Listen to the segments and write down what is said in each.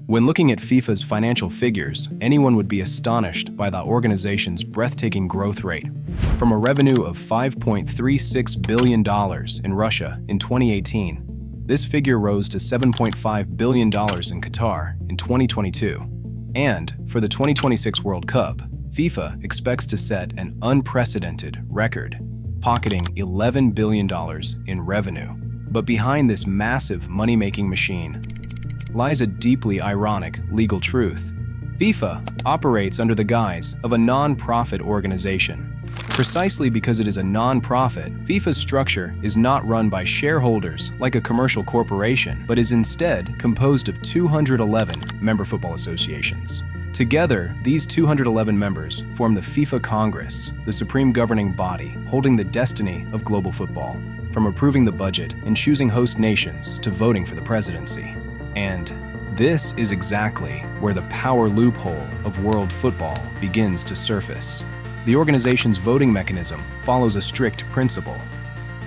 When looking at FIFA's financial figures, anyone would be astonished by the organization's breathtaking growth rate. From a revenue of $5.36 billion in Russia in 2018, this figure rose to $7.5 billion in Qatar in 2022. And for the 2026 World Cup, FIFA expects to set an unprecedented record, pocketing $11 billion in revenue. But behind this massive money-making machine lies a deeply ironic legal truth. FIFA operates under the guise of a non-profit organization. Precisely because it is a non-profit, FIFA's structure is not run by shareholders like a commercial corporation, but is instead composed of 211 member football associations. Together, these 211 members form the FIFA Congress, the supreme governing body holding the destiny of global football, from approving the budget and choosing host nations to voting for the presidency. And this is exactly where the power loophole of world football begins to surface. The organization's voting mechanism follows a strict principle.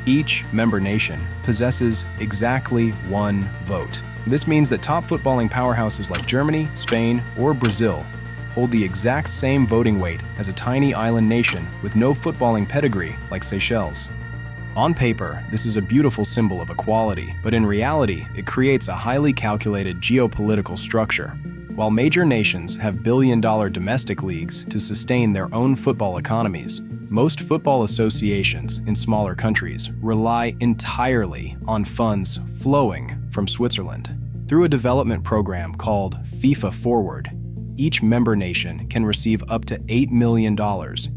Each member nation possesses exactly one vote. This means that top footballing powerhouses like Germany, Spain, or Brazil hold the exact same voting weight as a tiny island nation with no footballing pedigree like Seychelles. On paper, this is a beautiful symbol of equality, but in reality, it creates a highly calculated geopolitical structure. While major nations have billion-dollar domestic leagues to sustain their own football economies, most football associations in smaller countries rely entirely on funds flowing from Switzerland. Through a development program called FIFA Forward, each member nation can receive up to $8 million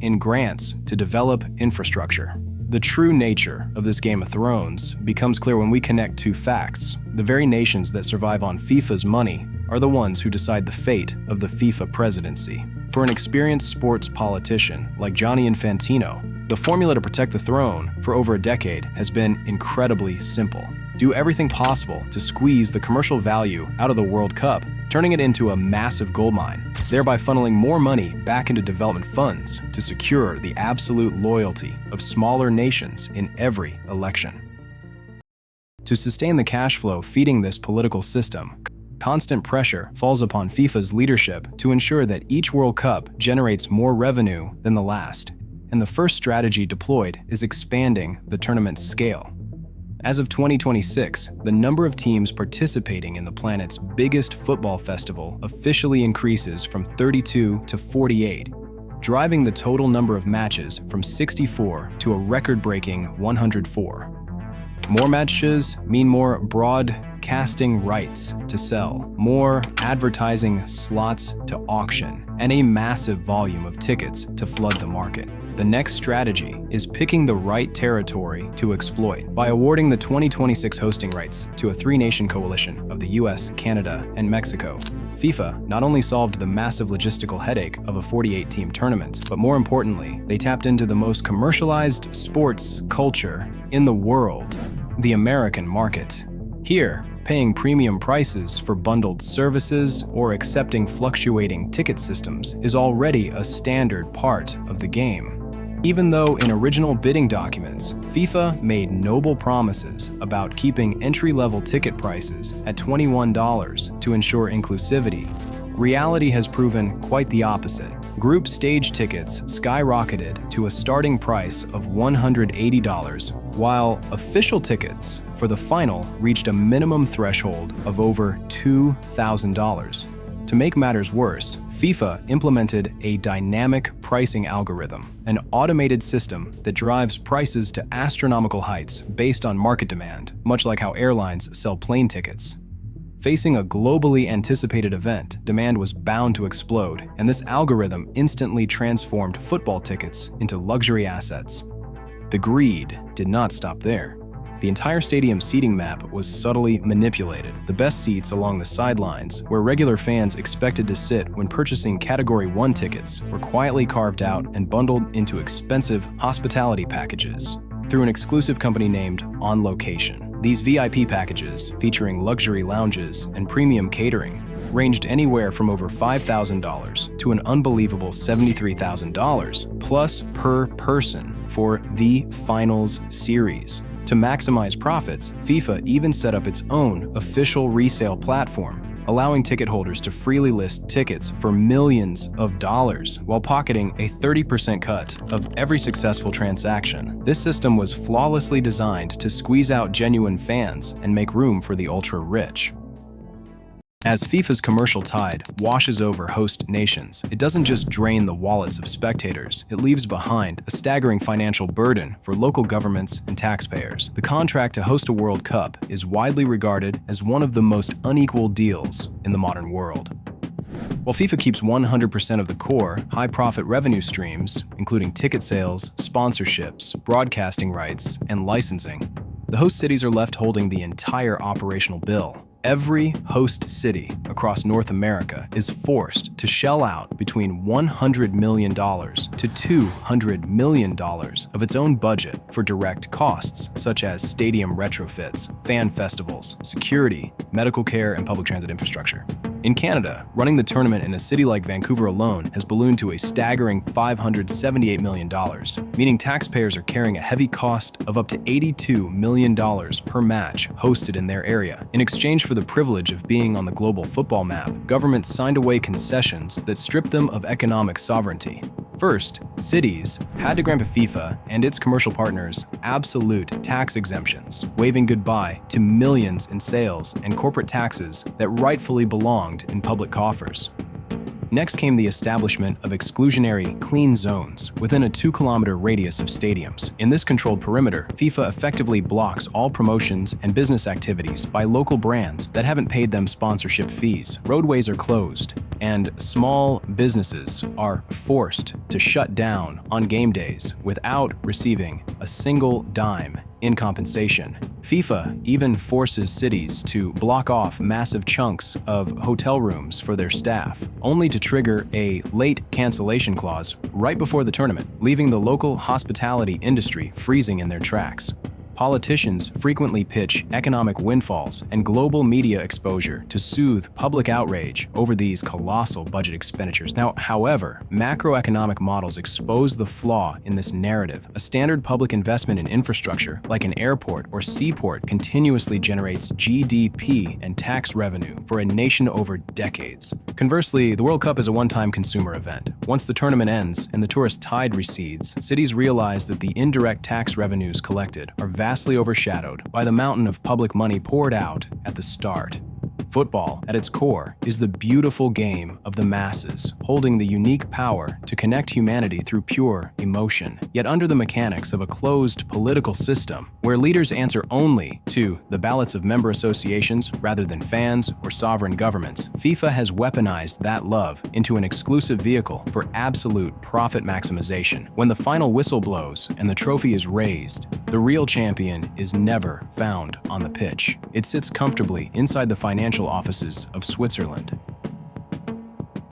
in grants to develop infrastructure. The true nature of this Game of Thrones becomes clear when we connect two facts. The very nations that survive on FIFA's money are the ones who decide the fate of the FIFA presidency. For an experienced sports politician like Gianni Infantino, the formula to protect the throne for over a decade has been incredibly simple. Do everything possible to squeeze the commercial value out of the World Cup, turning it into a massive goldmine, thereby funneling more money back into development funds to secure the absolute loyalty of smaller nations in every election. To sustain the cash flow feeding this political system, constant pressure falls upon FIFA's leadership to ensure that each World Cup generates more revenue than the last, and the first strategy deployed is expanding the tournament's scale. As of 2026, the number of teams participating in the planet's biggest football festival officially increases from 32 to 48, driving the total number of matches from 64 to a record-breaking 104. More matches mean more broadcasting rights to sell, more advertising slots to auction, and a massive volume of tickets to flood the market. The next strategy is picking the right territory to exploit by awarding the 2026 hosting rights to a three-nation coalition of the US, Canada, and Mexico. FIFA not only solved the massive logistical headache of a 48-team tournament, but more importantly, they tapped into the most commercialized sports culture in the world, the American market. Here, paying premium prices for bundled services or accepting fluctuating ticket systems is already a standard part of the game. Even though in original bidding documents, FIFA made noble promises about keeping entry-level ticket prices at $21 to ensure inclusivity, reality has proven quite the opposite. Group stage tickets skyrocketed to a starting price of $180, while official tickets for the final reached a minimum threshold of over $2,000. To make matters worse, FIFA implemented a dynamic pricing algorithm, an automated system that drives prices to astronomical heights based on market demand, much like how airlines sell plane tickets. Facing a globally anticipated event, demand was bound to explode, and this algorithm instantly transformed football tickets into luxury assets. The greed did not stop there. The entire stadium seating map was subtly manipulated. The best seats along the sidelines, where regular fans expected to sit when purchasing Category 1 tickets, were quietly carved out and bundled into expensive hospitality packages through an exclusive company named On Location. These VIP packages, featuring luxury lounges and premium catering, ranged anywhere from over $5,000 to an unbelievable $73,000 plus per person for the Finals series. To maximize profits, FIFA even set up its own official resale platform, allowing ticket holders to freely list tickets for millions of dollars while pocketing a 30% cut of every successful transaction. This system was flawlessly designed to squeeze out genuine fans and make room for the ultra-rich. As FIFA's commercial tide washes over host nations, it doesn't just drain the wallets of spectators, it leaves behind a staggering financial burden for local governments and taxpayers. The contract to host a World Cup is widely regarded as one of the most unequal deals in the modern world. While FIFA keeps 100% of the core, high-profit revenue streams, including ticket sales, sponsorships, broadcasting rights, and licensing, the host cities are left holding the entire operational bill. Every host city across North America is forced to shell out between $100 million to $200 million of its own budget for direct costs, such as stadium retrofits, fan festivals, security, medical care, and public transit infrastructure. In Canada, running the tournament in a city like Vancouver alone has ballooned to a staggering $578 million, meaning taxpayers are carrying a heavy cost of up to $82 million per match hosted in their area. In exchange for the privilege of being on the global football map, governments signed away concessions that stripped them of economic sovereignty. First, cities had to grant FIFA and its commercial partners absolute tax exemptions, waving goodbye to millions in sales and corporate taxes that rightfully belonged in public coffers. Next came the establishment of exclusionary clean zones within a 2-kilometer radius of stadiums. In this controlled perimeter, FIFA effectively blocks all promotions and business activities by local brands that haven't paid them sponsorship fees. Roadways are closed, and small businesses are forced to shut down on game days without receiving a single dime in compensation. FIFA even forces cities to block off massive chunks of hotel rooms for their staff, only to trigger a late cancellation clause right before the tournament, leaving the local hospitality industry freezing in their tracks. Politicians frequently pitch economic windfalls and global media exposure to soothe public outrage over these colossal budget expenditures. Now, however, macroeconomic models expose the flaw in this narrative. A standard public investment in infrastructure, like an airport or seaport, continuously generates GDP and tax revenue for a nation over decades. Conversely, the World Cup is a one-time consumer event. Once the tournament ends and the tourist tide recedes, cities realize that the indirect tax revenues collected are vastly overshadowed by the mountain of public money poured out at the start. Football, at its core, is the beautiful game of the masses, holding the unique power to connect humanity through pure emotion. Yet under the mechanics of a closed political system, where leaders answer only to the ballots of member associations rather than fans or sovereign governments, FIFA has weaponized that love into an exclusive vehicle for absolute profit maximization. When the final whistle blows and the trophy is raised, the real champion is never found on the pitch. It sits comfortably inside the financial offices of Switzerland.